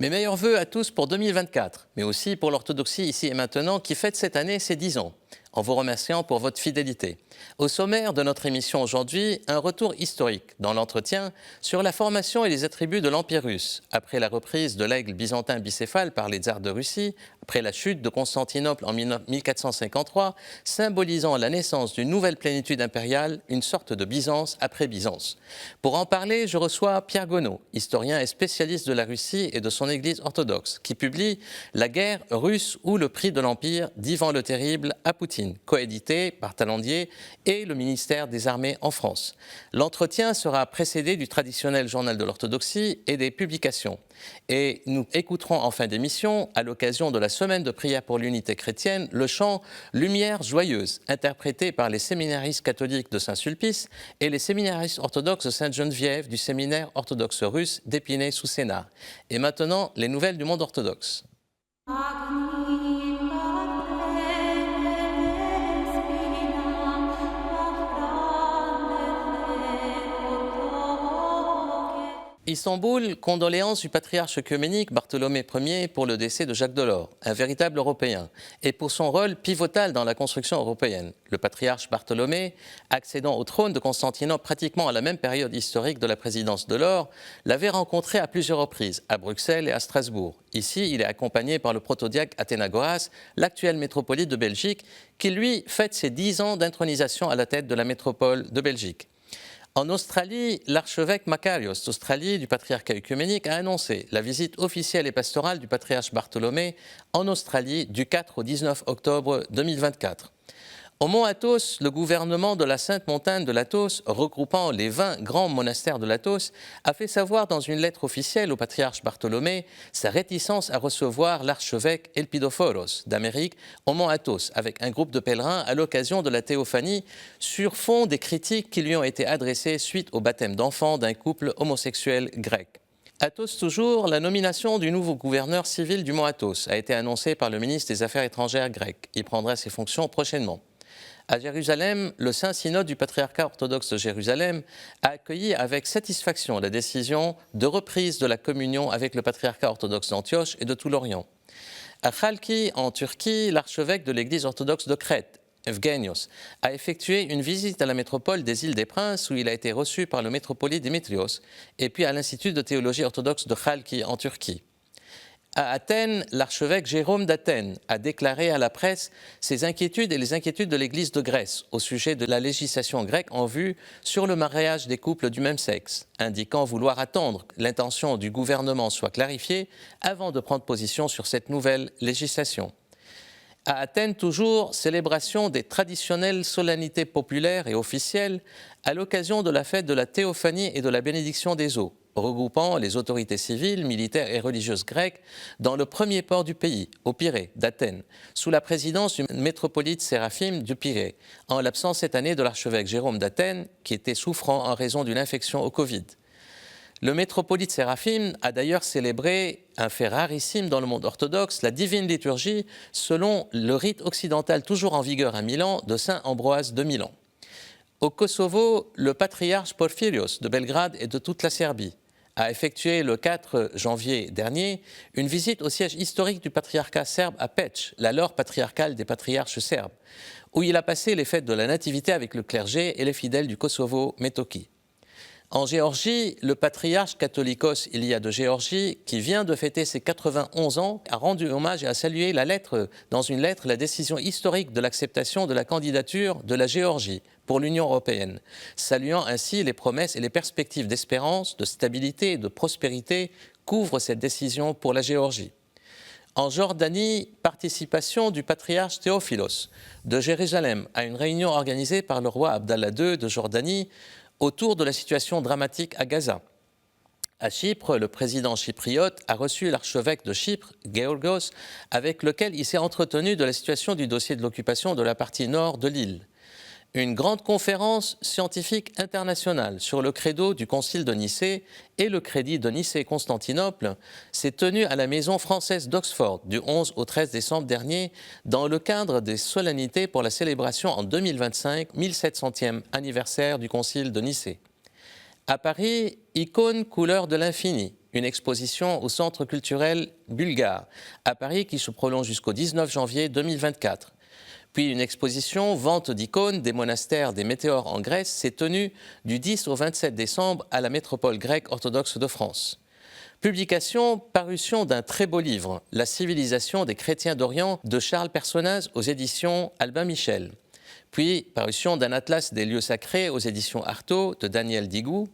Mes meilleurs vœux à tous pour 2024, mais aussi pour l'orthodoxie ici et maintenant qui fête cette année ses 10 ans, en vous remerciant pour votre fidélité. Au sommaire de notre émission aujourd'hui, un retour historique dans l'entretien sur la formation et les attributs de l'Empire russe, après la reprise de l'aigle byzantin bicéphale par les tsars de Russie, après la chute de Constantinople en 1453, symbolisant la naissance d'une nouvelle plénitude impériale, une sorte de Byzance après Byzance. Pour en parler, je reçois Pierre Gonod, historien et spécialiste de la Russie et de son Église orthodoxe, qui publie La guerre russe ou le prix de l'Empire d'Ivan le Terrible à Poutine, coédité par Talandier et le ministère des Armées en France. L'entretien sera précédé du traditionnel journal de l'orthodoxie et des publications. Et nous écouterons en fin d'émission, à l'occasion de la semaine de prière pour l'unité chrétienne, le chant « Lumière joyeuse » interprété par les séminaristes catholiques de Saint-Sulpice et les séminaristes orthodoxes de Sainte-Geneviève du séminaire orthodoxe russe d'Épinay-sous-Sénart. Et maintenant, les nouvelles du monde orthodoxe. Istanbul, condoléances du patriarche œcuménique Bartholomée Ier pour le décès de Jacques Delors, un véritable Européen, et pour son rôle pivotal dans la construction européenne. Le patriarche Bartholomée, accédant au trône de Constantinople pratiquement à la même période historique de la présidence Delors, l'avait rencontré à plusieurs reprises, à Bruxelles et à Strasbourg. Ici, il est accompagné par le protodiacre Athénagoras, l'actuel métropolite de Belgique, qui lui fête ses 10 ans d'intronisation à la tête de la métropole de Belgique. En Australie, l'archevêque Makarios d'Australie du patriarcat œcuménique a annoncé la visite officielle et pastorale du patriarche Bartholomée en Australie du 4 au 19 octobre 2024. Au mont Athos, le gouvernement de la Sainte Montagne de l'Athos, regroupant les 20 grands monastères de l'Athos, a fait savoir dans une lettre officielle au patriarche Bartholomée sa réticence à recevoir l'archevêque Elpidophoros d'Amérique au mont Athos, avec un groupe de pèlerins à l'occasion de la théophanie, sur fond des critiques qui lui ont été adressées suite au baptême d'enfant d'un couple homosexuel grec. Athos toujours, la nomination du nouveau gouverneur civil du mont Athos a été annoncée par le ministre des Affaires étrangères grec. Il prendra ses fonctions prochainement. À Jérusalem, le Saint-Synode du patriarcat orthodoxe de Jérusalem a accueilli avec satisfaction la décision de reprise de la communion avec le patriarcat orthodoxe d'Antioche et de tout l'Orient. À Chalki, en Turquie, l'archevêque de l'église orthodoxe de Crète, Evgenios, a effectué une visite à la métropole des îles des Princes où il a été reçu par le métropolite Démétrios et puis à l'Institut de théologie orthodoxe de Chalki en Turquie. À Athènes, l'archevêque Jérôme d'Athènes a déclaré à la presse ses inquiétudes et les inquiétudes de l'Église de Grèce au sujet de la législation grecque en vue sur le mariage des couples du même sexe, indiquant vouloir attendre que l'intention du gouvernement soit clarifiée avant de prendre position sur cette nouvelle législation. À Athènes, toujours, célébration des traditionnelles solennités populaires et officielles à l'occasion de la fête de la Théophanie et de la bénédiction des eaux, regroupant les autorités civiles, militaires et religieuses grecques dans le premier port du pays, au Pirée, d'Athènes, sous la présidence du métropolite Séraphime du Pirée, en l'absence cette année de l'archevêque Jérôme d'Athènes, qui était souffrant en raison d'une infection au Covid. Le métropolite Séraphime a d'ailleurs célébré un fait rarissime dans le monde orthodoxe, la divine liturgie, selon le rite occidental toujours en vigueur à Milan de saint Ambroise de Milan. Au Kosovo, le patriarche Porphyrios de Belgrade et de toute la Serbie a effectué le 4 janvier dernier une visite au siège historique du patriarcat serbe à Peć, l'alors patriarcale des patriarches serbes, où il a passé les fêtes de la Nativité avec le clergé et les fidèles du Kosovo Metoki. En Géorgie, le patriarche Catholicos Ilia de Géorgie, qui vient de fêter ses 91 ans, a rendu hommage et a salué dans une lettre la décision historique de l'acceptation de la candidature de la Géorgie pour l'Union européenne, saluant ainsi les promesses et les perspectives d'espérance, de stabilité et de prospérité qu'ouvre cette décision pour la Géorgie. En Jordanie, participation du patriarche Théophilos de Jérusalem à une réunion organisée par le roi Abdallah II de Jordanie autour de la situation dramatique à Gaza. À Chypre, le président chypriote a reçu l'archevêque de Chypre, Georgos, avec lequel il s'est entretenu de la situation du dossier de l'occupation de la partie nord de l'île. Une grande conférence scientifique internationale sur le credo du Concile de Nicée et le crédit de Nicée-Constantinople s'est tenue à la Maison française d'Oxford du 11 au 13 décembre dernier dans le cadre des solennités pour la célébration en 2025, 1700e anniversaire du Concile de Nicée. À Paris, icône couleur de l'infini, une exposition au Centre culturel bulgare à Paris qui se prolonge jusqu'au 19 janvier 2024. Puis une exposition Vente d'icônes des monastères des météores en Grèce s'est tenue du 10 au 27 décembre à la métropole grecque orthodoxe de France. Publication, parution d'un très beau livre, La civilisation des chrétiens d'Orient de Charles Personnaz aux éditions Albin Michel. Puis parution d'un atlas des lieux sacrés aux éditions Artaud de Daniel Digou.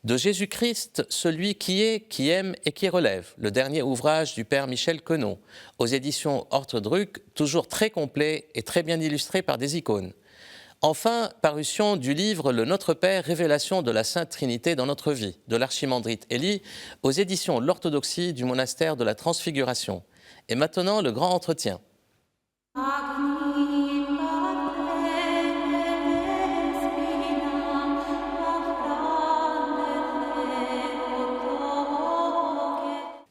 De Jésus-Christ, celui qui est, qui aime et qui relève, le dernier ouvrage du père Michel Queneau, aux éditions Orthodruc, toujours très complet et très bien illustré par des icônes. Enfin, parution du livre Le Notre Père, révélation de la Sainte Trinité dans notre vie, de l'archimandrite Élie, aux éditions L'Orthodoxie du monastère de la Transfiguration. Et maintenant, le grand entretien.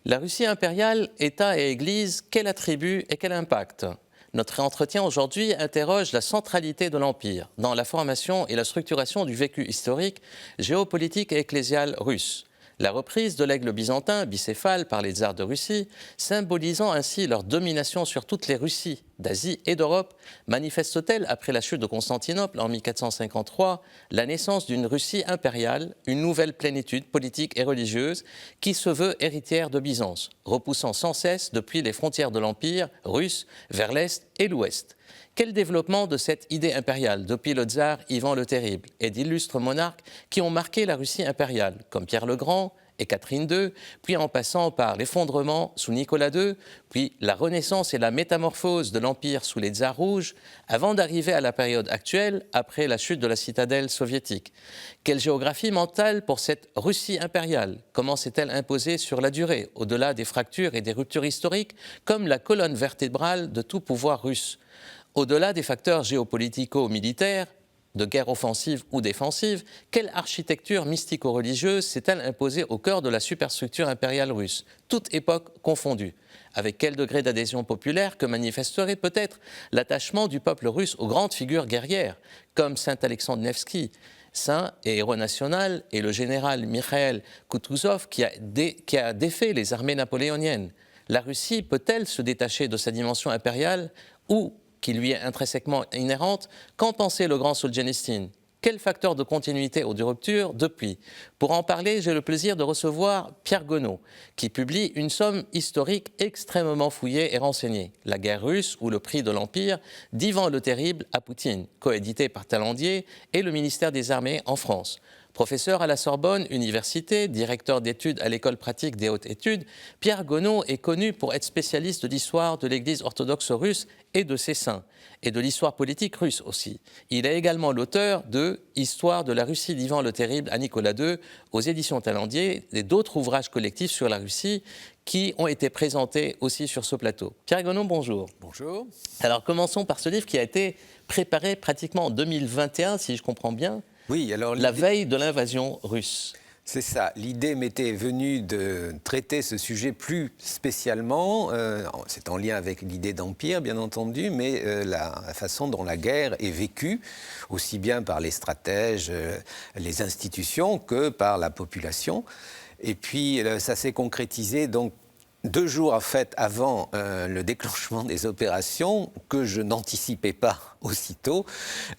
La Russie impériale, État et Église, quel attribut et quel impact ? Notre entretien aujourd'hui interroge la centralité de l'Empire dans la formation et la structuration du vécu historique, géopolitique et ecclésial russe. La reprise de l'aigle byzantin, bicéphale, par les tsars de Russie, symbolisant ainsi leur domination sur toutes les Russies d'Asie et d'Europe, manifeste-t-elle, après la chute de Constantinople en 1453, la naissance d'une Russie impériale, une nouvelle plénitude politique et religieuse qui se veut héritière de Byzance, repoussant sans cesse depuis les frontières de l'Empire russe vers l'Est et l'Ouest. Quel développement de cette idée impériale depuis le tsar Ivan le Terrible et d'illustres monarques qui ont marqué la Russie impériale, comme Pierre le Grand et Catherine II, puis en passant par l'effondrement sous Nicolas II, puis la renaissance et la métamorphose de l'Empire sous les tsars rouges, avant d'arriver à la période actuelle, après la chute de la citadelle soviétique. Quelle géographie mentale pour cette Russie impériale? Comment s'est-elle imposée sur la durée, au-delà des fractures et des ruptures historiques, comme la colonne vertébrale de tout pouvoir russe? Au-delà des facteurs géopolitico-militaires, de guerre offensive ou défensive, quelle architecture mystico-religieuse s'est-elle imposée au cœur de la superstructure impériale russe, toute époque confondue? Avec quel degré d'adhésion populaire que manifesterait peut-être l'attachement du peuple russe aux grandes figures guerrières, comme saint Alexandre Nevski, saint et héros national, et le général Mikhail Kutuzov qui a défait les armées napoléoniennes? La Russie peut-elle se détacher de sa dimension impériale ou qui lui est intrinsèquement inhérente? Qu'en pensait le grand Solzhenitsyn? Quel facteur de continuité ou de rupture depuis? Pour en parler, j'ai le plaisir de recevoir Pierre Gonod, qui publie une somme historique extrêmement fouillée et renseignée. La guerre russe ou le prix de l'Empire, d'Ivan le Terrible à Poutine, coédité par Talandier et le ministère des Armées en France. Professeur à la Sorbonne Université, directeur d'études à l'École pratique des hautes études, Pierre Gonod est connu pour être spécialiste de l'histoire de l'Église orthodoxe russe et de ses saints, et de l'histoire politique russe aussi. Il est également l'auteur de « Histoire de la Russie d'Ivan le Terrible à Nicolas II » aux éditions Talandier et d'autres ouvrages collectifs sur la Russie qui ont été présentés aussi sur ce plateau. Pierre Gonod, bonjour. Bonjour. Alors commençons par ce livre qui a été préparé pratiquement en 2021, si je comprends bien. Oui, alors la veille de l'invasion russe. C'est ça. L'idée m'était venue de traiter ce sujet plus spécialement. C'est en lien avec l'idée d'empire, bien entendu, mais la façon dont la guerre est vécue, aussi bien par les stratèges, les institutions, que par la population. Et puis, ça s'est concrétisé donc 2 jours en fait avant le déclenchement des opérations que je n'anticipais pas aussitôt.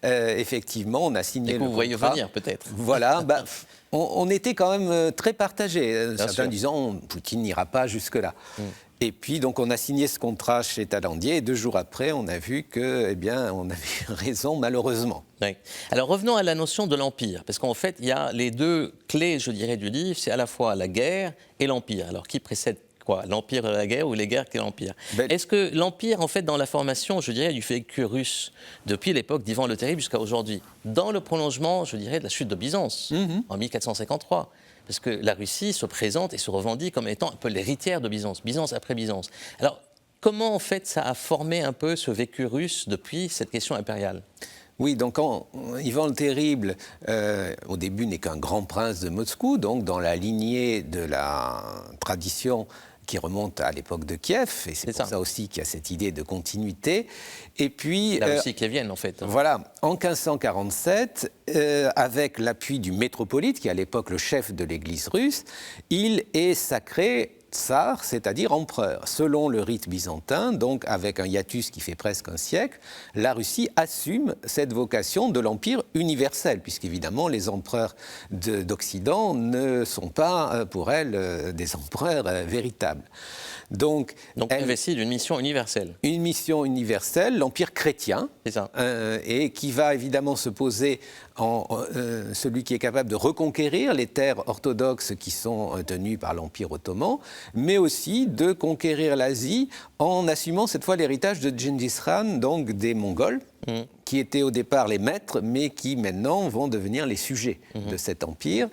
Effectivement, on a signé le contrat. Vous voyez venir peut-être. Voilà, on était quand même très partagés. Certains sûr. disant Poutine n'ira pas jusque-là. Et puis donc on a signé ce contrat chez Talandier et 2 jours après on a vu que, eh bien, on avait raison malheureusement. Oui. Alors revenons à la notion de l'empire, parce qu'en fait il y a les 2 clés, je dirais, du livre, c'est à la fois la guerre et l'empire. Alors qui précède quoi, l'empire et la guerre ou les guerres et l'empire? Est-ce que l'empire, en fait, dans la formation, je dirais, du vécu russe, depuis l'époque d'Ivan le Terrible jusqu'à aujourd'hui, dans le prolongement, je dirais, de la chute de Byzance, en 1453, parce que la Russie se présente et se revendique comme étant un peu l'héritière de Byzance, Byzance après Byzance. Alors, comment, en fait, ça a formé un peu ce vécu russe depuis cette question impériale? Oui, donc Ivan le Terrible, au début, n'est qu'un grand prince de Moscou, donc dans la lignée de la tradition qui remonte à l'époque de Kiev, et c'est pour ça aussi qu'il y a cette idée de continuité. Et puis... La Russie kievienne, en fait. Voilà, en 1547, avec l'appui du métropolite, qui est à l'époque le chef de l'Église russe, il est sacré tsar, c'est-à-dire empereur. Selon le rite byzantin, donc avec un hiatus qui fait presque un siècle, la Russie assume cette vocation de l'empire universel, puisqu'évidemment les empereurs d'Occident ne sont pas pour elle des empereurs véritables. Donc elle investit d'une mission universelle. Une mission universelle, l'empire chrétien, et qui va évidemment se poser en celui qui est capable de reconquérir les terres orthodoxes qui sont tenues par l'Empire ottoman, mais aussi de conquérir l'Asie en assumant cette fois l'héritage de Gengis Khan, donc des Mongols, qui étaient au départ les maîtres, mais qui maintenant vont devenir les sujets de cet empire.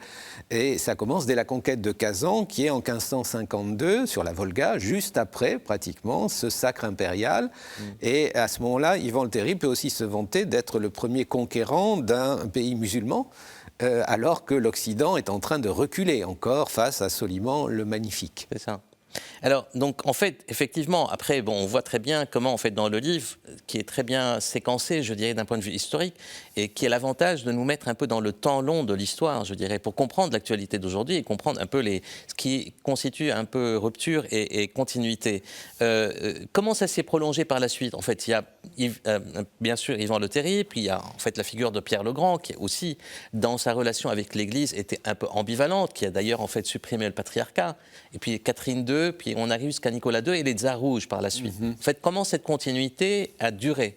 Et ça commence dès la conquête de Kazan, qui est en 1552, sur la Volga, juste après, pratiquement, ce sacre impérial. Et à ce moment-là, Ivan le Terrible peut aussi se vanter d'être le premier conquérant d'un pays musulman, alors que l'Occident est en train de reculer encore face à Soliman le Magnifique. C'est ça. Alors, donc, en fait, effectivement, après, bon, on voit très bien comment, en fait, dans le livre, qui est très bien séquencé, je dirais, d'un point de vue historique, et qui a l'avantage de nous mettre un peu dans le temps long de l'histoire, je dirais, pour comprendre l'actualité d'aujourd'hui et comprendre un peu ce qui constitue un peu rupture et continuité. Comment ça s'est prolongé par la suite? En fait, il y a, bien sûr, Ivan le Terrible, puis il y a, en fait, la figure de Pierre le Grand, qui aussi, dans sa relation avec l'Église, était un peu ambivalente, qui a d'ailleurs, en fait, supprimé le patriarcat, et puis Catherine II, puis on arrive jusqu'à Nicolas II et les tsars rouges par la suite. En fait, comment cette continuité a duré?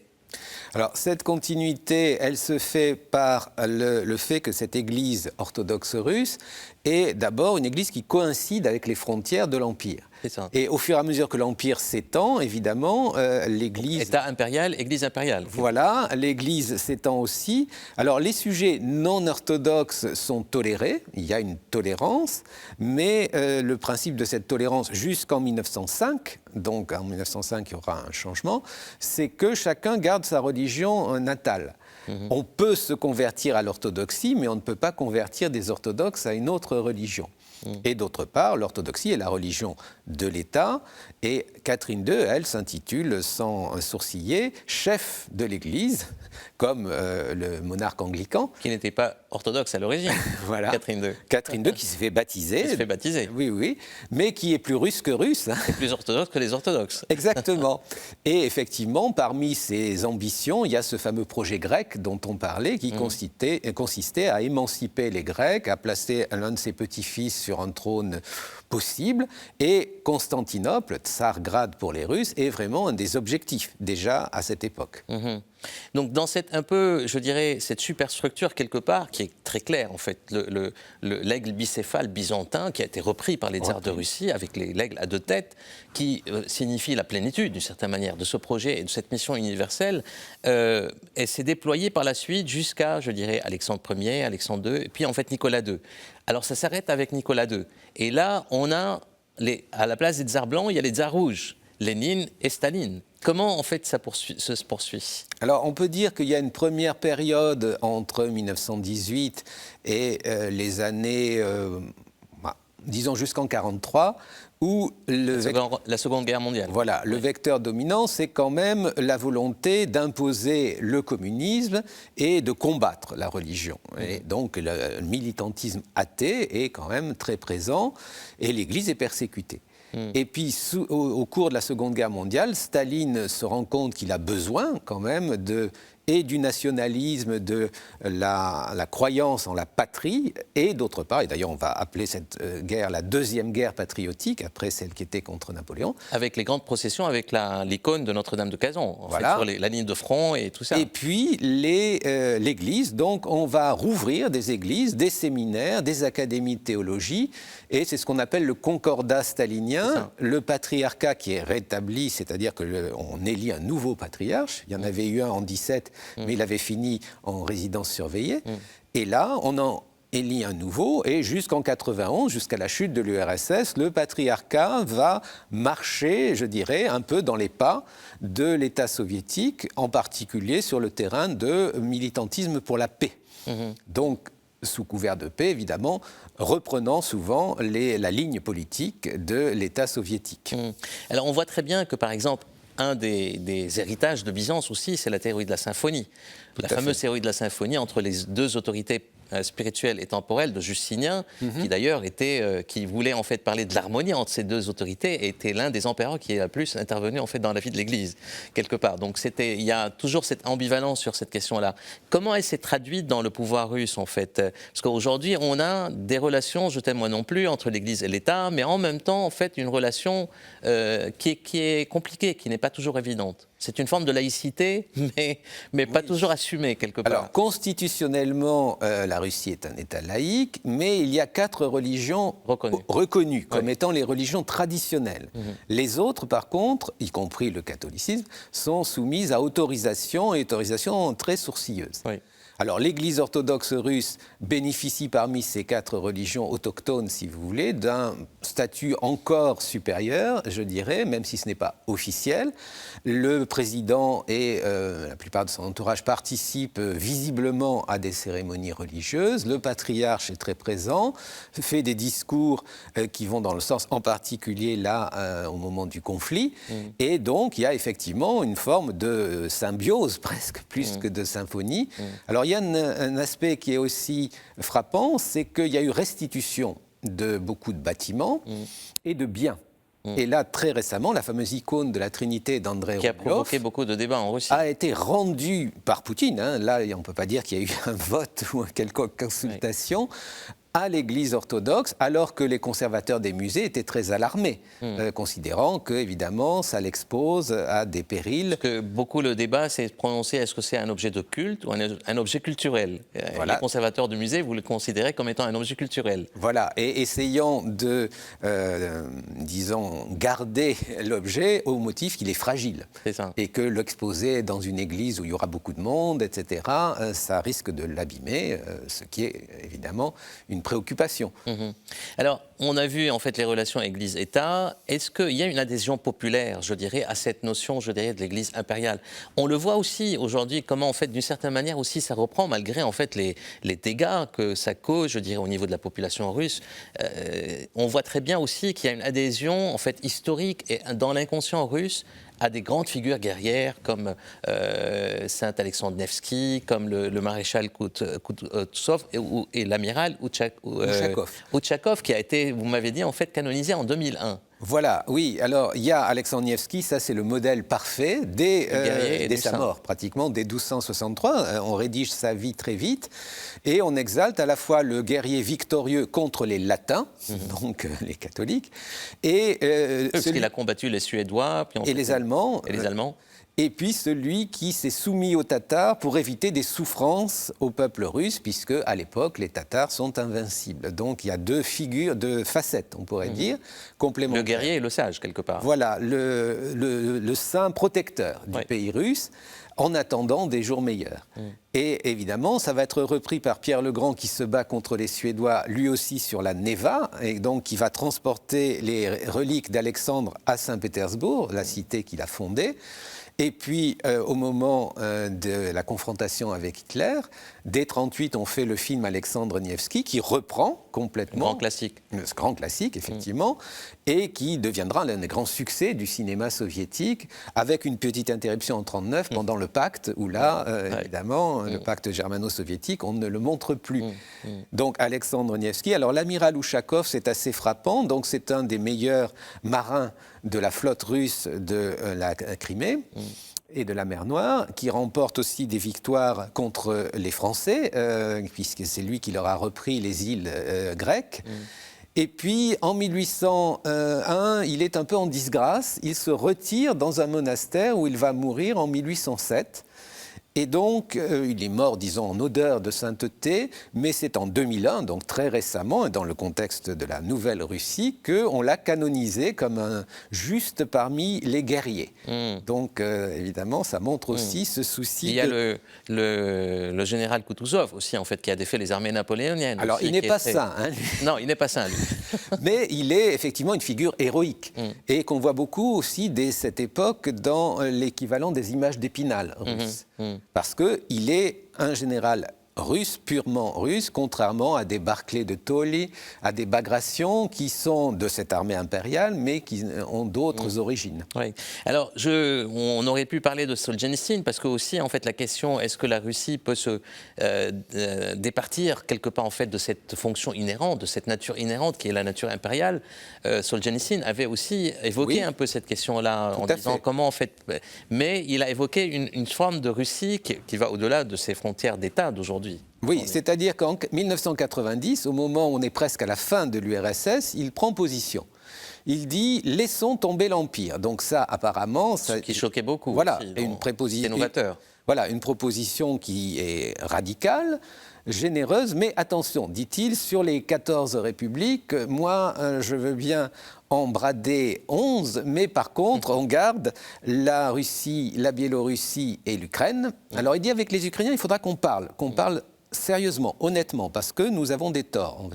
Alors, cette continuité, elle se fait par le fait que cette Église orthodoxe russe est d'abord une Église qui coïncide avec les frontières de l'Empire. Et au fur et à mesure que l'Empire s'étend, évidemment, l'Église... État impérial, Église impériale. Voilà, l'Église s'étend aussi. Alors, les sujets non orthodoxes sont tolérés, il y a une tolérance, mais le principe de cette tolérance jusqu'en 1905, donc en 1905 il y aura un changement, c'est que chacun garde sa religion natale. On peut se convertir à l'orthodoxie, mais on ne peut pas convertir des orthodoxes à une autre religion. Et d'autre part, l'orthodoxie est la religion de l'État, et Catherine II, elle, s'intitule sans sourciller chef de l'Église, comme le monarque anglican. Qui n'était pas orthodoxe à l'origine, voilà. Catherine II. Catherine II qui s'est fait baptiser. Qui s'est fait baptiser. Oui, oui, mais qui est plus russe que russe. Et plus orthodoxe que les orthodoxes. Exactement. Et effectivement, parmi ses ambitions, il y a ce fameux projet grec dont on parlait, qui consistait à émanciper les Grecs, à placer l'un de ses petits-fils sur un trône possible. Et Constantinople, Tsargrad pour les Russes, est vraiment un des objectifs déjà à cette époque. Donc dans cette un peu, je dirais, cette superstructure quelque part qui est très claire en fait, l'aigle bicéphale byzantin qui a été repris par les tsars de Russie avec l'aigle à deux têtes, qui signifie la plénitude d'une certaine manière de ce projet et de cette mission universelle, et s'est déployée par la suite jusqu'à, je dirais, Alexandre Ier, Alexandre II, et puis en fait Nicolas II. Alors ça s'arrête avec Nicolas II. Et là, on a, à la place des tsars blancs, il y a les tsars rouges, Lénine et Staline. Comment, en fait, ça se poursuit? Alors, on peut dire qu'il y a une première période entre 1918 et les années, disons jusqu'en 1943, où la Seconde Guerre mondiale. Voilà, le vecteur dominant, c'est quand même la volonté d'imposer le communisme et de combattre la religion. Et donc, le militantisme athée est quand même très présent et l'Église est persécutée. Et puis, au cours de la Seconde Guerre mondiale, Staline se rend compte qu'il a besoin quand même et du nationalisme, de la croyance en la patrie, et d'autre part, et d'ailleurs on va appeler cette guerre la deuxième guerre patriotique, après celle qui était contre Napoléon. Avec les grandes processions, avec l'icône de Notre-Dame de Kazan, voilà. Sur la ligne de front et tout ça. Et puis l'Église, donc on va rouvrir des églises, des séminaires, des académies de théologie, et c'est ce qu'on appelle le concordat stalinien, le patriarcat qui est rétabli, c'est-à-dire qu'on élit un nouveau patriarche, il y en avait eu un en 17, mais il avait fini en résidence surveillée. Et là, on en élit un nouveau, et jusqu'en 91, jusqu'à la chute de l'URSS, le patriarcat va marcher, je dirais, un peu dans les pas de l'État soviétique, en particulier sur le terrain de militantisme pour la paix. Donc, sous couvert de paix, évidemment, reprenant souvent la ligne politique de l'État soviétique. Alors on voit très bien que, par exemple, un des héritages de Byzance aussi, c'est la théorie de la symphonie. La fameuse théorie de la symphonie entre les deux autorités spirituelle et temporelle de Justinien, qui d'ailleurs qui voulait en fait parler de l'harmonie entre ces deux autorités, et était l'un des empereurs qui est le plus intervenu en fait dans la vie de l'Église quelque part. Donc il y a toujours cette ambivalence sur cette question-là. Comment elle s'est traduite dans le pouvoir russe en fait? Parce qu'aujourd'hui on a des relations, je t'aime moi non plus, entre l'Église et l'État, mais en même temps en fait une relation qui est compliquée, qui n'est pas toujours évidente. C'est une forme de laïcité, mais pas toujours assumée quelque part. Alors, constitutionnellement, la Russie est un État laïque, mais il y a 4 religions reconnues comme étant les religions traditionnelles. Les autres, par contre, y compris le catholicisme, sont soumises à autorisation, et autorisation très sourcilleuse. Oui. Alors, l'Église orthodoxe russe bénéficie parmi ces 4 religions autochtones, si vous voulez, d'un statut encore supérieur, je dirais, même si ce n'est pas officiel. Le président et la plupart de son entourage participent visiblement à des cérémonies religieuses. Le patriarche est très présent, fait des discours qui vont dans le sens, en particulier là, au moment du conflit. Et donc, il y a effectivement une forme de symbiose, presque, plus que de symphonie. Alors, il y a un aspect qui est aussi frappant, c'est qu'il y a eu restitution de beaucoup de bâtiments et de biens. Et là, très récemment, la fameuse icône de la Trinité d'Andrei qui a Rublev provoqué beaucoup de débats en Russie. A été rendue par Poutine. Là, on ne peut pas dire qu'il y a eu un vote ou une quelconque consultation. À l'Église orthodoxe, alors que les conservateurs des musées étaient très alarmés, considérant que, évidemment, ça l'expose à des périls. Parce que beaucoup le débat s'est prononcé, est-ce que c'est un objet de culte ou un objet culturel? Voilà. Les conservateurs du musée, vous le considérez comme étant un objet culturel. Voilà, et essayant de, disons, garder l'objet au motif qu'il est fragile. C'est ça. Et que l'exposer dans une église où il y aura beaucoup de monde, etc., ça risque de l'abîmer, ce qui est évidemment une préoccupation. Alors, on a vu en fait les relations Église-État. Est-ce qu'il y a une adhésion populaire, je dirais, à cette notion, je dirais, de l'Église impériale? On le voit aussi aujourd'hui, comment en fait, d'une certaine manière aussi, ça reprend malgré en fait les dégâts que ça cause, je dirais, au niveau de la population russe. On voit très bien aussi qu'il y a une adhésion en fait historique et dans l'inconscient russe à des grandes figures guerrières comme Saint Alexandre Nevski, comme le maréchal Kutuzov et l'amiral Outchakov, qui a été, vous m'avez dit, en fait canonisé en 2001. Voilà, oui. Alors, il y a Alexandre Nevski, ça c'est le modèle parfait dès sa mort, pratiquement, dès 1263. On rédige sa vie très vite et on exalte à la fois le guerrier victorieux contre les latins, donc les catholiques, et parce qu'il a combattu les Suédois, puis les Allemands. Et les Allemands. Et puis celui qui s'est soumis aux Tatars pour éviter des souffrances au peuple russe, puisque à l'époque, les Tatars sont invincibles. Donc il y a 2 figures, 2 facettes, on pourrait dire, complémentaires. Le guerrier et le sage, quelque part. Voilà, le saint protecteur du pays russe, en attendant des jours meilleurs. Et évidemment, ça va être repris par Pierre le Grand qui se bat contre les Suédois, lui aussi sur la Neva, et donc qui va transporter les reliques d'Alexandre à Saint-Pétersbourg, la cité qu'il a fondée. Et puis, au moment de la confrontation avec Hitler, dès 1938, on fait le film Alexandre Nevski, qui reprend complètement... Grand classique. Ce grand classique, effectivement, et qui deviendra l'un des grands succès du cinéma soviétique, avec une petite interruption en 1939, pendant le pacte, où là, évidemment, le pacte germano-soviétique, on ne le montre plus. Donc, Alexandre Nevski. Alors, l'amiral Ouchakov, c'est assez frappant. Donc, c'est un des meilleurs marins de la flotte russe de la Crimée et de la mer Noire, qui remporte aussi des victoires contre les Français, puisque c'est lui qui leur a repris les îles grecques. Et puis, en 1801, il est un peu en disgrâce. Il se retire dans un monastère où il va mourir en 1807. Et donc, il est mort, disons, en odeur de sainteté, mais c'est en 2001, donc très récemment, dans le contexte de la Nouvelle Russie, qu'on l'a canonisé comme un juste parmi les guerriers. Donc, évidemment, ça montre aussi ce souci. Il y a le général Kutuzov aussi, en fait, qui a défait les armées napoléoniennes. Alors, aussi, il n'est pas saint, hein, lui. Non, il n'est pas saint, lui. Mais il est effectivement une figure héroïque, et qu'on voit beaucoup aussi dès cette époque dans l'équivalent des images d'Épinal russes. Parce qu'il est un général russe, purement russe, contrairement à des Barclay de Tolly, à des Bagration qui sont de cette armée impériale, mais qui ont d'autres origines. Oui. Alors, on aurait pu parler de Solzhenitsyn, parce que aussi, en fait, la question, est-ce que la Russie peut se départir quelque part, en fait, de cette fonction inhérente, de cette nature inhérente qui est la nature impériale. Solzhenitsyn avait aussi évoqué un peu cette question-là, en disant comment, en fait... Mais il a évoqué une forme de Russie qui va au-delà de ses frontières d'État d'aujourd'hui. Oui, c'est-à-dire qu'en 1990, au moment où on est presque à la fin de l'URSS, il prend position. Il dit « laissons tomber l'Empire ». Donc ça, apparemment... Ce qui choquait beaucoup. Voilà, aussi, une préposition... novateur. Voilà, une proposition qui est radicale, généreuse, mais attention, dit-il, sur les 14 républiques, moi, je veux bien en brader 11, mais par contre, on garde la Russie, la Biélorussie et l'Ukraine. Alors, il dit avec les Ukrainiens, il faudra qu'on parle sérieusement, honnêtement, parce que nous avons des torts.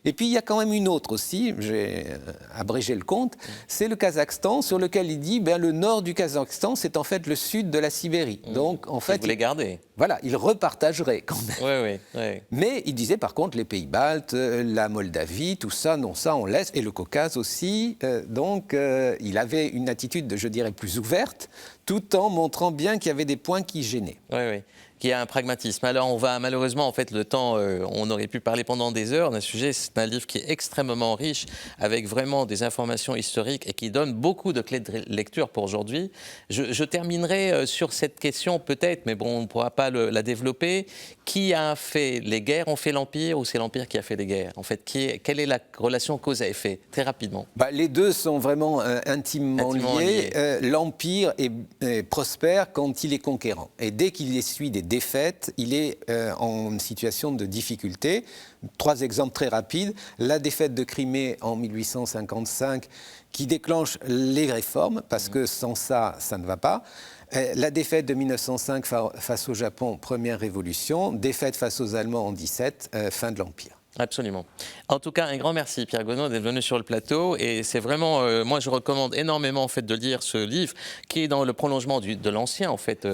Et puis, il y a quand même une autre aussi, j'ai abrégé le compte, c'est le Kazakhstan, sur lequel il dit, le nord du Kazakhstan, c'est en fait le sud de la Sibérie. Donc, en fait... Il voulait garder. Voilà, il repartagerait quand même. Oui. Mais il disait, par contre, les pays baltes, la Moldavie, tout ça, non, ça, on laisse, et le Caucase aussi. Donc, il avait une attitude, je dirais, plus ouverte, tout en montrant bien qu'il y avait des points qui gênaient. Oui. Qui a un pragmatisme. Alors, on va malheureusement, en fait, le temps, on aurait pu parler pendant des heures d'un sujet. C'est un livre qui est extrêmement riche, avec vraiment des informations historiques et qui donne beaucoup de clés de lecture pour aujourd'hui. Je terminerai sur cette question, peut-être, mais bon, on ne pourra pas la développer. Qui a fait les guerres? On fait l'Empire ou c'est l'Empire qui a fait les guerres? En fait, quelle est la relation cause à effet? Très rapidement. Les deux sont vraiment intimement liés. L'Empire est prospère quand il est conquérant. Et dès qu'il essuie des défaite, il est en situation de difficulté. 3 exemples très rapides. La défaite de Crimée en 1855 qui déclenche les réformes, parce que sans ça, ça ne va pas. La défaite de 1905 face au Japon, première révolution. Défaite face aux Allemands en 17, fin de l'Empire. Absolument. En tout cas, un grand merci Pierre Gonod d'être venu sur le plateau, et c'est vraiment, moi je recommande énormément en fait de lire ce livre qui est dans le prolongement de l'ancien en fait,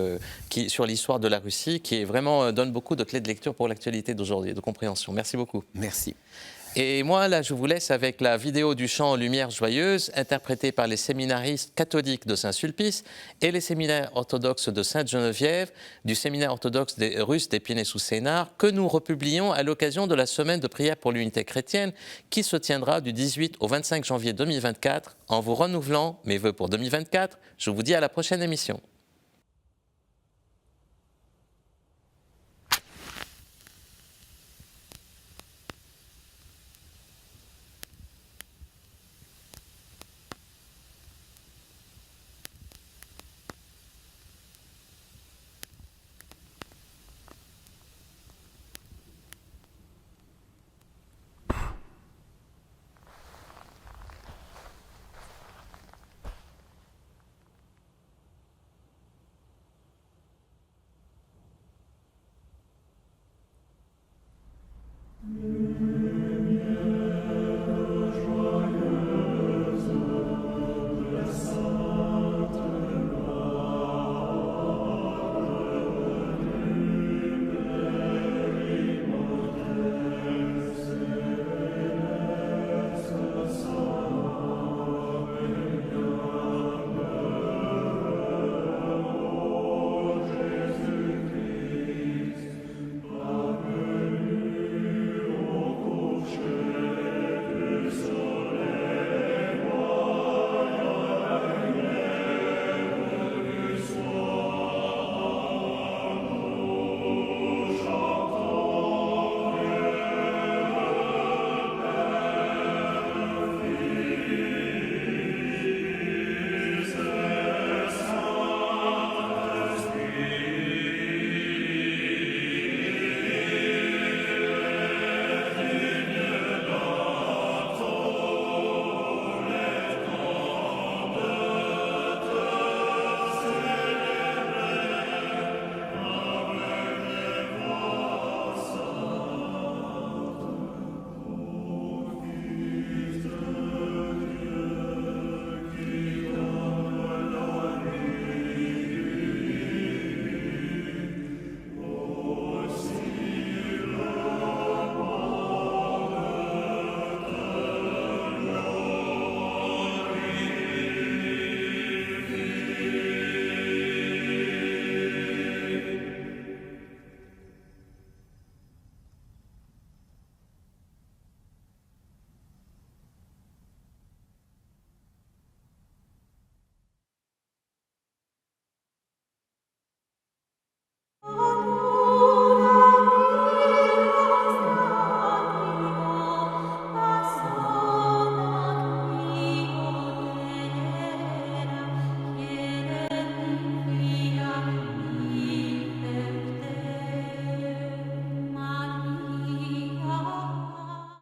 qui sur l'histoire de la Russie, qui est vraiment donne beaucoup de clés de lecture pour l'actualité d'aujourd'hui, de compréhension. Merci beaucoup. Merci. Et moi, là, je vous laisse avec la vidéo du chant Lumière joyeuse, interprétée par les séminaristes catholiques de Saint-Sulpice et les séminaires orthodoxes de Sainte-Geneviève, du séminaire orthodoxe russe d'Épinay-sous-Sénart, que nous republions à l'occasion de la semaine de prière pour l'unité chrétienne, qui se tiendra du 18 au 25 janvier 2024. En vous renouvelant mes vœux pour 2024, je vous dis à la prochaine émission.